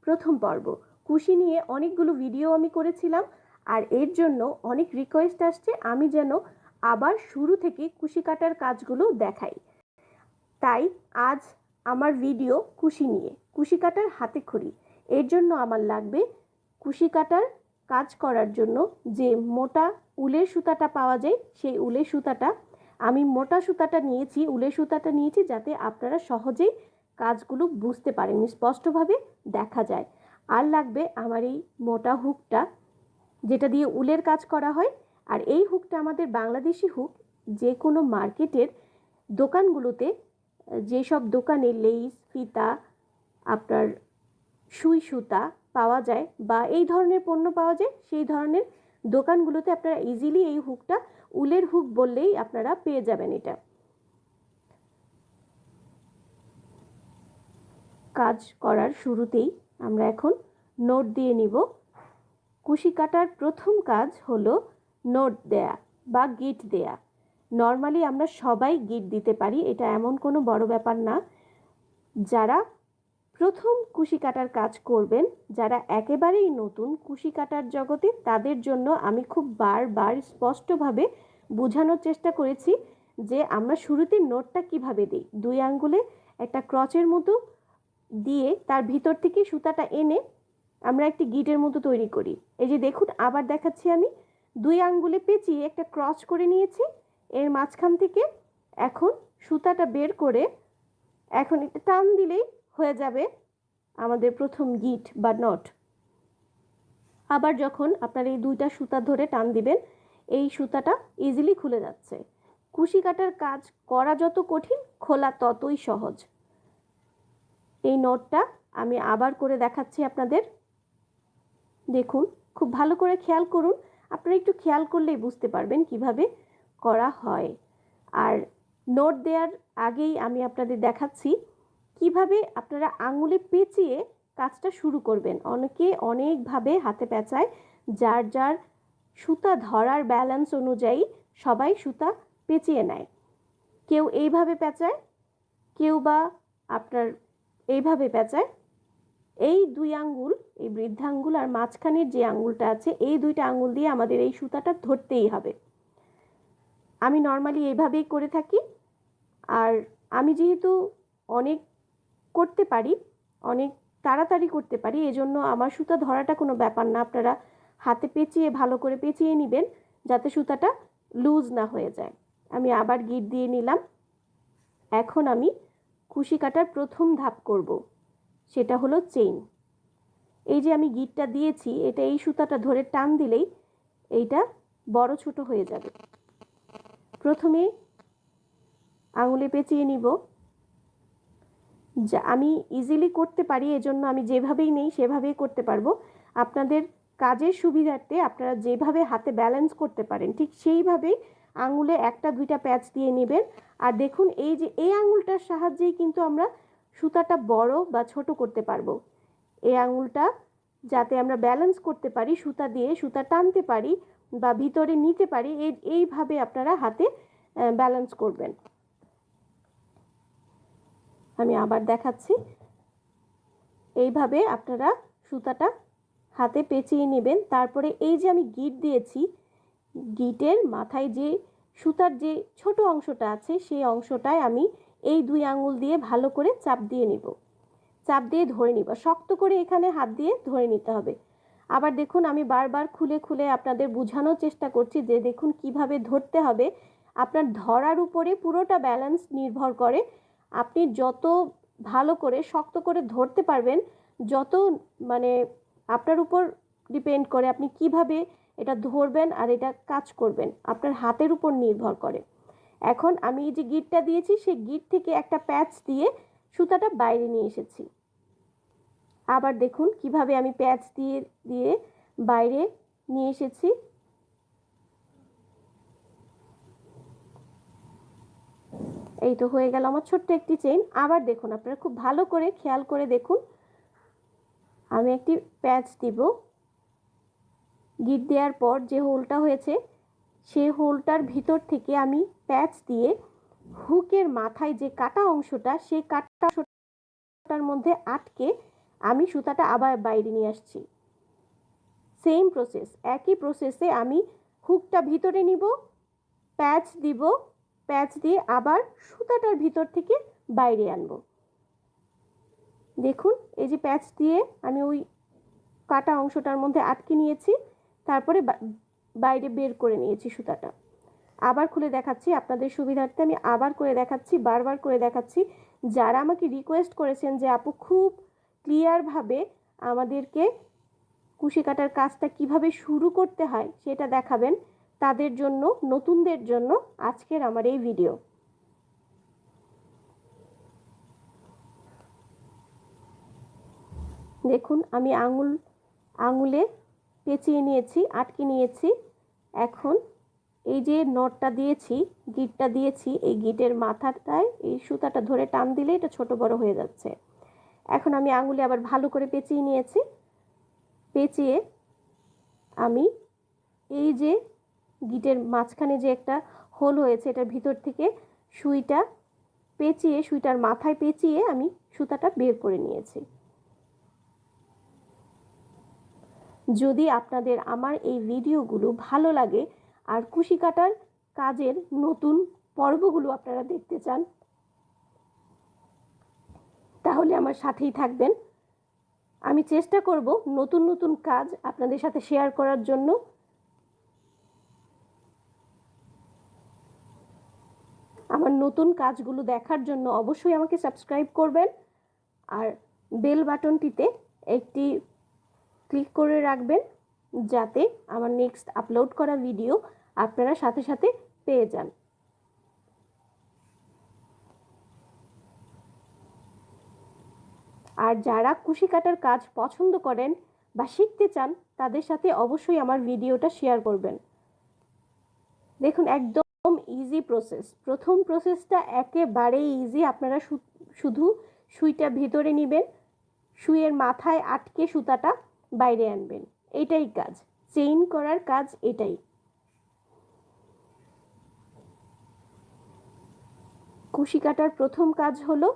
প্রথম পর্ব। কুশি নিয়ে অনেকগুলো ভিডিও আমি করেছিলাম, আর এর জন্য অনেক রিকোয়েস্ট আসছে আমি যেন আবার শুরু থেকে কুশি কাটার কাজগুলো দেখাই। তাই আজ আমার ভিডিও কুশি নিয়ে, কুশি কাটার হাতেখড়ি। এর জন্য আমার লাগবে কুশি কাটার কাজ করার জন্য যে মোটা উলের সুতাটা পাওয়া যায়, সেই উলের সুতাটা আমি মোটা সুতাটা নিয়েছি, উলের সুতাটা নিয়েছি যাতে আপনারা সহজেই কাজগুলো বুঝতে পারেন, স্পষ্টভাবে দেখা যায়। আর লাগবে আমার এই মোটা হুকটা, যেটা দিয়ে উলের কাজ করা হয়। আর এই হুকটা আমাদের বাংলাদেশি হুক। যে কোনো মার্কেটের দোকানগুলোতে, যেসব দোকানে লেস, ফিতা, আপনার সুই সুতা পাওয়া যায় বা এই ধরনের পণ্য পাওয়া যায়, সেই ধরনের দোকানগুলোতে আপনারা ইজিলি এই হুকটা, উলের হুক বললেই আপনারা পেয়ে যাবেন। এটা কাজ করার শুরুতেই আমরা এখন নোট দিয়ে নিব। কুশি কাটার প্রথম কাজ হলো নোট দেয়া বা গিট দেয়া। নর্মালি আমরা সবাই গিট দিতে পারি, এটা এমন কোনো বড় ব্যাপার না। যারা প্রথম কুশি কাটার কাজ করবেন, যারা একেবারেই নতুন কুশি কাটার জগতে, তাদের জন্য আমি খুব বারবার স্পষ্টভাবে বোঝানোর চেষ্টা করেছি যে আমরা শুরুতে নোটটা কিভাবে দিই। 2 আঙ্গুলে একটা ক্রচের মতো দিয়ে তার ভিতর থেকে সুতাটা এনে আমরা একটি গিটের মতো তৈরি করি। এই যে দেখুন, আবার দেখাচ্ছি আমি। 2 আঙ্গুলে পেঁচিয়ে একটা ক্রচ করে নিয়েছি, এর মাঝখান থেকে এখন সুতাটা বের করে এখন একটা টান দিলেই হয়ে যাবে আমাদের প্রথম গিট বা নট। আবার যখন আপনার এই 2টা সুতা ধরে টান দিবেন, এই সুতাটা ইজিলি খুলে যাচ্ছে। কুশি কাটার কাজ করা যত কঠিন, খোলা ততই সহজ। এই নটটা আমি আবার করে দেখাচ্ছি আপনাদের। দেখুন, খুব ভালো করে খেয়াল করুন। আপনারা একটু খেয়াল করলেই বুঝতে পারবেন কিভাবে করা হয়। আর নোট দেওয়ার আগেই আমি আপনাদের দেখাচ্ছি কিভাবে আপনারা আঙুলে পেঁচিয়ে কাজটা শুরু করবেন। অনেকে অনেকভাবে হাতে পেঁচায়, যার যার সুতা ধরার ব্যালেন্স অনুযায়ী সবাই সুতা পেঁচিয়ে নেয়। কেউ এইভাবে পেঁচায়, কেউ বা আপনার এইভাবে পেঁচায়। এই 2 আঙ্গুল, এই বৃদ্ধাঙ্গুল আর মাঝখানের যে আঙ্গুলটা আছে, এই 2টা আঙ্গুল দিয়ে আমাদের এই সুতাটা ধরতেই হবে। আমি নর্মালি এইভাবেই করে থাকি। আর আমি যেহেতু অনেক করতে পারি, অনেক তাড়াতাড়ি করতে পারি, এজন্য আমার সুতা ধরাটা কোনো ব্যাপার না। আপনারা হাতে পেঁচিয়ে ভালো করে পেঁচিয়ে নেবেন যাতে সুতাটা লুজ না হয়ে যায়। আমি আবার গিট দিয়ে নিলাম। এখন আমি কুশি কাটার প্রথম ধাপ করব, সেটা হলো চেইন। এই যে আমি গিটটা দিয়েছি, এটা এই সুতাটা ধরে টান দিলেই এইটা বড় ছোট হয়ে যাবে। প্রথমে আঙুলে পেঁচিয়ে নিব। যা আমি ইজিলি করতে পারি, এজন্য আমি যেভাবেই নেই সেভাবেই করতে পারবো। আপনাদের কাজের সুবিধার্থে আপনারা যেভাবে হাতে ব্যালেন্স করতে পারেন ঠিক সেইভাবেই আঙুলে 1টা 2টা প্যাচ দিয়ে নেবেন। আর দেখুন, এই যে এই আঙুলটার সাহায্যেই কিন্তু আমরা সুতাটা বড় বা ছোট করতে পারবো। এই আঙুলটা যাতে আমরা ব্যালেন্স করতে পারি, সুতা দিয়ে সুতা টানতে পারি বা ভিতরে নিতে পারি, এইভাবে আপনারা হাতে ব্যালেন্স করবেন। আমি আবার দেখাচ্ছি। এইভাবে আপনারা সুতাটা হাতে পেঁচিয়ে নেবেন। তারপরে এই যে আমি গিট দিয়েছি, গিটের মাথায় যে সুতার যে ছোট অংশটা আছে, সেই অংশটায় আমি এই 2 আঙ্গুল দিয়ে ভালো করে চাপ দিয়ে নিব। চাপ দিয়ে ধরে নিব, শক্ত করে এখানে হাত দিয়ে ধরে নিতে হবে। আবার দেখুন, আমি বারবার খুলে খুলে আপনাদের বোঝানোর চেষ্টা করছি যে দেখুন কিভাবে ধরতে হবে। আপনার ধরার উপরে পুরোটা ব্যালেন্স নির্ভর করে। আপনি যত ভালো করে শক্ত করে ধরতে পারবেন, যত মানে আপনার উপর ডিপেন্ড করে আপনি কিভাবে এটা ধরবেন আর এটা কাজ করবেন, আপনার হাতের উপর নির্ভর করে। এখন আমি এই যে গিটটা দিয়েছি, সেই গিট থেকে একটা প্যাচ দিয়ে সুতাটা বাইরে নিয়ে এসেছি। আবার দেখুন কিভাবে আমি প্যাচ দিয়ে দিয়ে বাইরে নিয়ে এসেছি। এই তো হয়ে গেল আমার ছোট্ট একটি চেইন। আবার দেখুন, আপনারা খুব ভালো করে খেয়াল করে দেখুন, আমি একটি প্যাচ দিব। গিট দেওয়ার পর যে হোলটা হয়েছে, সেই হোলটার ভিতর থেকে আমি প্যাচ দিয়ে হুকের মাথায় যে কাটা অংশটা, সেই কাটা অংশটার মধ্যে আটকে আমি সুতাটা আবার বাইরে নিয়ে আসছি। সেম প্রসেস, একই প্রসেসে আমি হুকটা ভিতরে নিব, প্যাচ দিব, প্যাচ দিয়ে আবার সুতাটার ভিতর থেকে বাইরে আনব। দেখুন এই যে প্যাচ দিয়ে আমি ওই কাটা অংশটার মধ্যে আটকে নিয়েছি, তারপরে বাইরে বের করে নিয়েছি সুতাটা। আবার খুলে দেখাচ্ছি আপনাদের সুবিধার্থে, আমি আবার করে দেখাচ্ছি, বারবার করে দেখাচ্ছি। যারা আমাকে রিকোয়েস্ট করেছেন যে আপু খুব ক্লিয়ারভাবে আমাদেরকে কুশি কাটার কাজটা কিভাবে শুরু করতে হয় সেটা দেখাবেন, তাদের জন্য, নতুনদের জন্য আজকের আমার এই ভিডিও। দেখুন আমি আঙুলে পেঁচিয়ে নিয়েছি, আটকে নিয়েছি। এখন এই যে নটটা দিয়েছি, গিঁটটা দিয়েছি, এই গিঁটের মাথাটায় এই সুতাটা ধরে টান দিলে এটা ছোট বড় হয়ে যাচ্ছে। এখন আমি আঙুলে আবার ভালো করে পেঁচিয়ে নিয়েছি। পেঁচিয়ে আমি এই যে গিঁটের মাঝখানে যে একটা হোল হয়েছে, এটার ভিতর থেকে সুইটা পেঁচিয়ে, সুইটার মাথায় পেঁচিয়ে আমি সুতাটা বের করে নিয়েছি। যদি আপনাদের আমার এই ভিডিওগুলো ভালো লাগে আর কুশি কাটার কাজের নতুন পর্বগুলো আপনারা দেখতে চান, তাহলে আমার সাথেই থাকবেন। আমি চেষ্টা করব নতুন নতুন কাজ আপনাদের সাথে শেয়ার করার জন্য। আমার নতুন কাজগুলো দেখার জন্য অবশ্যই আমাকে সাবস্ক্রাইব করবেন আর বেল বাটনটিতে একটি ক্লিক করে রাখবেন, যাতে আমার নেক্সট আপলোড করা ভিডিও আপনারা সাথে সাথে পেয়ে যান। আর যারা কুশি কাটার কাজ পছন্দ করেন বা শিখতে চান, তাদের সাথে অবশ্যই আমার ভিডিওটা শেয়ার করবেন। দেখুন একদম ইজি প্রসেস। প্রথম প্রসেসটা একেবারেই ইজি। আপনারা শুধু সুইটা ভিতরে নেবেন, সুইয়ের মাথায় আটকে সুতাটা বাইরে আনবেন, এটাই কাজ। চেইন করার কাজ এটাই। কুশি কাটার প্রথম কাজ হলো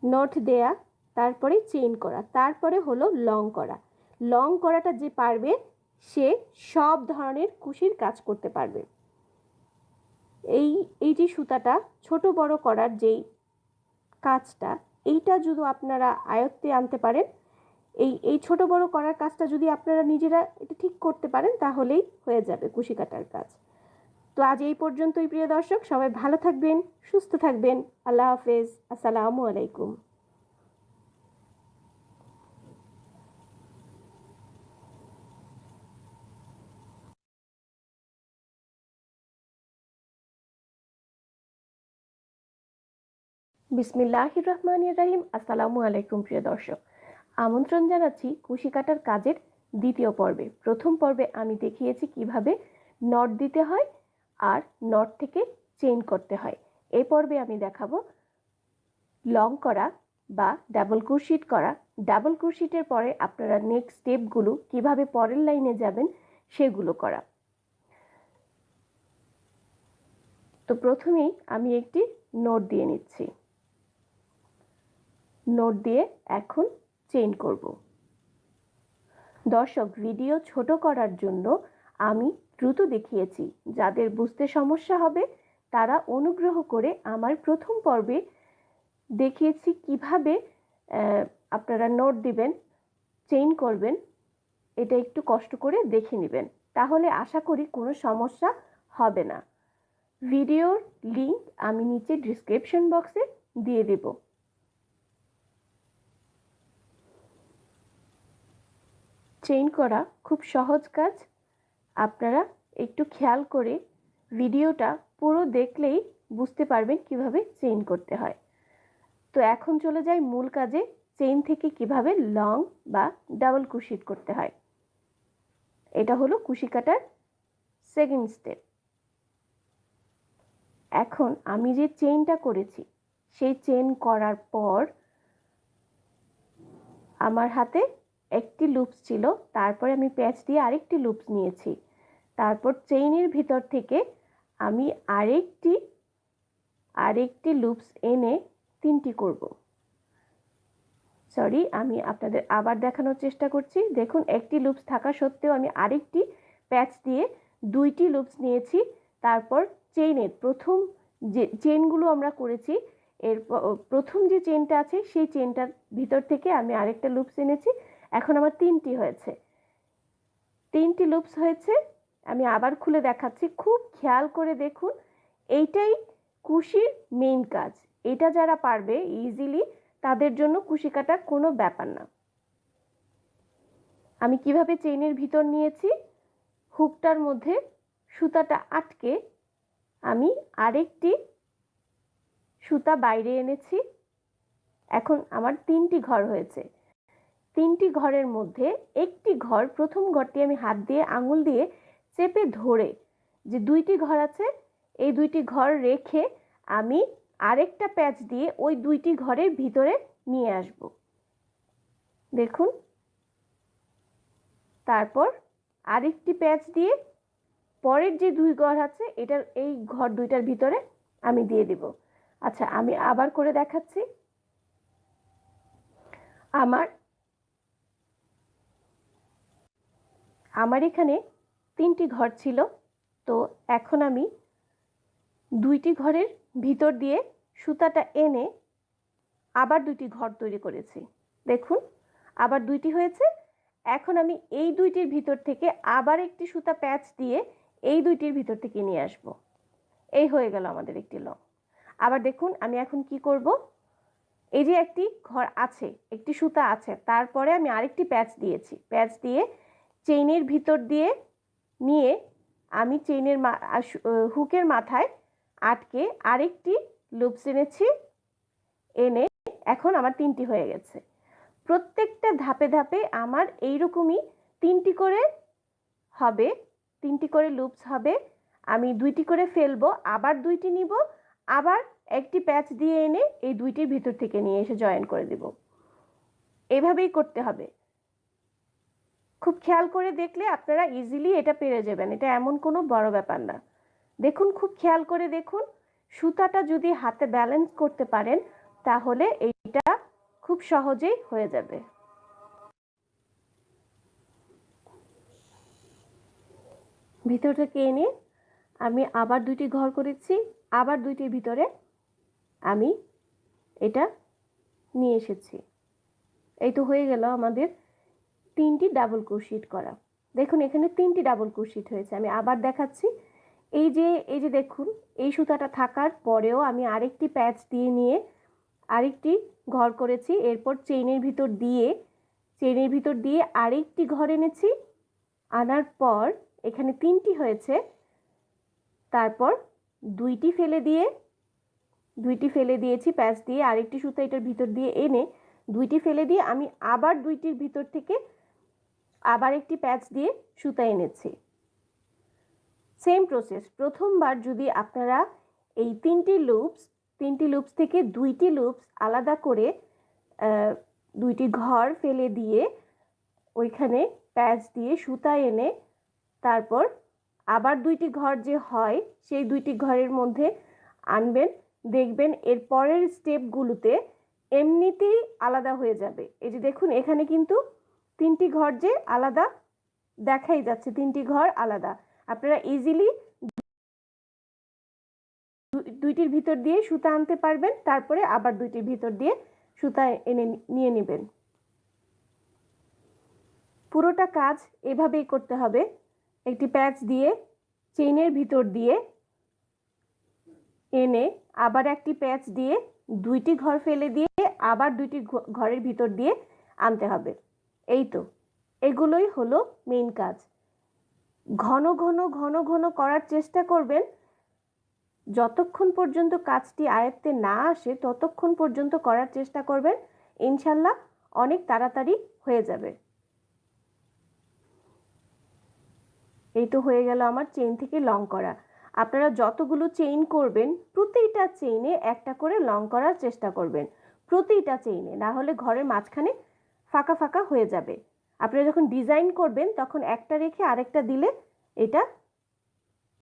নট দেয়া, তারপরে চেইন করা, তারপরে হলো লং করা। লং করাটা যে পারবে সে সব ধরনের কুশির কাজ করতে পারবে। এই যে সুতাটা ছোট বড় করার যেই কাজটা, এইটা যদি আপনারা আয়ত্তে আনতে পারেন, এই ছোট বড় করার কাজটা যদি আপনারা নিজেরা এটা ঠিক করতে পারেন, তাহলেই হয়ে যাবে কুশি কাটার কাজ। তো আজ এই পর্যন্তই প্রিয় দর্শক, সবাই ভালো থাকবেন, সুস্থ থাকবেন। আল্লাহ হাফেজ, আসসালামু আলাইকুম। বিসমিল্লাহির রহমানির রহিম। আসসালামু আলাইকুম প্রিয় দর্শক, আমন্ত্রণ জানাচ্ছি কুশি কাটার কাজের দ্বিতীয় পর্বে। প্রথম পর্বে আমি দেখিয়েছি কিভাবে নট দিতে হয় আর নট থেকে চেইন করতে হয়। এই পর্বে আমি দেখাবো লং করা বা ডাবল ক্রোশেট করা। ডাবল ক্রোশেটের পরে আপনারা নেক্সট স্টেপগুলো কিভাবে পরের লাইনে যাবেন সেগুলো করা। তো প্রথমেই আমি একটি নোট দিয়ে নিচ্ছি। নোট দিয়ে এখন চেইন করব। দর্শক, ভিডিও ছোট করার জন্য আমি দ্রুত দেখিয়েছি। যাদের বুঝতে সমস্যা হবে তারা অনুগ্রহ করে আমার প্রথম পর্বে দেখিয়েছি কিভাবে আপনারা নোট দিবেন, চেইন করবেন, এটা একটু কষ্ট করে দেখে নেবেন, তাহলে আশা করি কোনো সমস্যা হবে না। ভিডিওর লিংক আমি নিচে ডিসক্রিপশন বক্সে দিয়ে দেব। চেইন করা খুব সহজ কাজ। আপনারা একটু খেয়াল করে ভিডিওটা পুরো দেখলেই বুঝতে পারবেন কিভাবে চেইন করতে হয়। তো এখন চলে যাই মূল কাজে, চেইন থেকে কিভাবে লং বা ডাবল ক্রোশেট করতে হয়। এটা হলো কুশি কাটার সেকেন্ড স্টেপ। এখন আমি যে চেইনটা করেছি, সেই চেইন করার পর আমার হাতে একটি লুপস ছিল, তারপরে আমি প্যাচ দিয়ে আরেকটি লুপস নিয়েছি, তারপর চেইনের ভিতর থেকে আমি আরেকটি লুপস এনে তিনটি করব। সরি, আমি আপনাদের আবার দেখানোর চেষ্টা করছি। দেখুন, একটি লুপস থাকা সত্ত্বেও আমি আরেকটি প্যাচ দিয়ে দুইটি লুপস নিয়েছি। তারপর চেইনের প্রথম যে চেনগুলো আমরা করেছি, এর প্রথম যে চেনটা আছে সেই চেনটার ভিতর থেকে আমি আরেকটা লুপস এনেছি। এখন আমার তিনটি হয়েছে, তিনটি লুপস হয়েছে। আমি আবার খুলে দেখাচ্ছি, খুব খেয়াল করে দেখুন। এইটাই কুশির মেইন কাজ। এটা যারা পারবে ইজিলি, তাদের জন্য কুশি কাটা কোনো ব্যাপার না। আমি কিভাবে চেইনের ভিতর নিয়েছি, হুকটার মধ্যে সুতাটা আটকে আমি আরেকটি সুতা বাইরে এনেছি। এখন আমার তিনটি ঘর হয়েছে। তিনটি ঘরের মধ্যে একটি ঘর, প্রথম ঘরটি আমি হাত দিয়ে আঙুল দিয়ে চেপে ধরে, যে দুইটি ঘর আছে এই দুইটি ঘর রেখে আমি আরেকটা প্যাচ দিয়ে ওই দুইটি ঘরের ভিতরে নিয়ে আসব। দেখুন, তারপর আরেকটি প্যাচ দিয়ে পরের যে দুই ঘর আছে এটার এই ঘর দুইটার ভিতরে আমি দিয়ে দিব। আচ্ছা, আমি আবার করে দেখাচ্ছি। আমার এখানে তিনটি ঘর ছিল, তো এখন আমি দুইটি ঘরের ভিতর দিয়ে সুতাটা এনে আবার দুইটি ঘর তৈরি করেছি। দেখুন, আবার দুইটি হয়েছে। এখন আমি এই দুইটির ভিতর থেকে আবার একটি সুতা প্যাচ দিয়ে এই দুইটির ভিতর থেকে নিয়ে আসব। এই হয়ে গেল আমাদের একটি লং। আবার দেখুন, আমি এখন কি করব, এই যে একটি ঘর আছে, একটি সুতা আছে, তারপরে আমি আরেকটি প্যাচ দিয়েছি। প্যাচ দিয়ে চেইনের ভিতর দিয়ে নিয়ে আমি চেইনের হুকের মাথায় আটকে আরেকটি লুপস এনেছি। এনে এখন আমার তিনটি হয়ে গেছে। প্রত্যেকটা ধাপে ধাপে আমার এইরকমই তিনটি করে হবে, তিনটি করে লুপস হবে। আমি দুইটি করে ফেলবো, আবার দুইটি নিব, আবার একটি প্যাচ দিয়ে এনে এই দুইটির ভিতর থেকে নিয়ে এসে জয়েন করে দেব। এভাবেই করতে হবে। খুব খেয়াল করে দেখলে আপনারা ইজিলি এটা পেরে যাবেন। এটা এমন কোনো বড় ব্যাপার না। দেখুন, খুব খেয়াল করে দেখুন, সুতাটা যদি হাতে ব্যালেন্স করতে পারেন তাহলে এইটা খুব সহজেই হয়ে যাবে। ভিতর থেকে এনে আমি আবার দুইটি ঘর করেছি, আবার দুইটির ভিতরে আমি এটা নিয়ে এসেছি। এই তো হয়ে গেল আমাদের তিনটি ডাবল ক্রোশেট করা। দেখুন, এখানে তিনটি ডাবল ক্রোশেট হয়েছে। আমি আবার দেখাচ্ছি। এই যে দেখুন, এই সুতাটা থাকার পরেও আমি আরেকটি প্যাচ দিয়ে নিয়ে আরেকটি ঘর করেছি। এরপর চেইনের ভিতর দিয়ে আরেকটি ঘর এনেছি। আনার পর এখানে তিনটি হয়েছে। তারপর দুইটি ফেলে দিয়েছি প্যাচ দিয়ে, আরেকটি সুতা এটার ভিতর দিয়ে এনে দুইটি ফেলে দিয়ে আমি আবার দুইটির ভিতর থেকে আবার একটি প্যাচ দিয়ে সুতা এনেছি। Same process. প্রথমবার যদি আপনারা এই তিনটি লুপস থেকে দুইটি লুপস আলাদা করে দুইটি ঘর ফেলে দিয়ে ওইখানে প্যাচ দিয়ে সুতা এনে তারপর আবার দুইটি ঘর যে হয় সেই দুইটি ঘরের মধ্যে আনবেন, দেখবেন এর পরের স্টেপগুলোতে এমনিতেই আলাদা হয়ে যাবে। এই যে দেখুন, এখানে কিন্তু তিনটি ঘর যে আলাদা দেখাই যাচ্ছে, তিনটি ঘর আলাদা। আপনারা ইজিলি দুইটির ভিতর দিয়ে সুতা আনতে পারবেন, তারপরে আবার দুইটির ভিতর দিয়ে সুতা এনে নিয়ে নেবেন। পুরোটা কাজ এভাবেই করতে হবে। একটি প্যাচ দিয়ে চেইনের ভিতর দিয়ে এনে আবার একটি প্যাচ দিয়ে দুইটি ঘর ফেলে দিয়ে আবার দুইটি ঘরের ভিতর দিয়ে আনতে হবে। এই তো, এগুলোই হলো মেইন কাজ। ঘন ঘন করার চেষ্টা করবেন। যতক্ষণ পর্যন্ত কাজটি আয়ত্তে না আসে ততক্ষণ পর্যন্ত করার চেষ্টা করবেন। ইনশাল্লাহ অনেক তাড়াতাড়ি হয়ে যাবে। এই তো হয়ে গেল আমার চেইন থেকে লং করা। আপনারা যতগুলো চেইন করবেন প্রতিটা চেইনে একটা করে লং করার চেষ্টা করবেন, প্রতিটা চেইনে, না হলে ঘরের মাঝখানে ফাঁকা ফাঁকা হয়ে যাবে। আপনারা যখন ডিজাইন করবেন তখন একটা রেখে আরেকটা দিলে এটা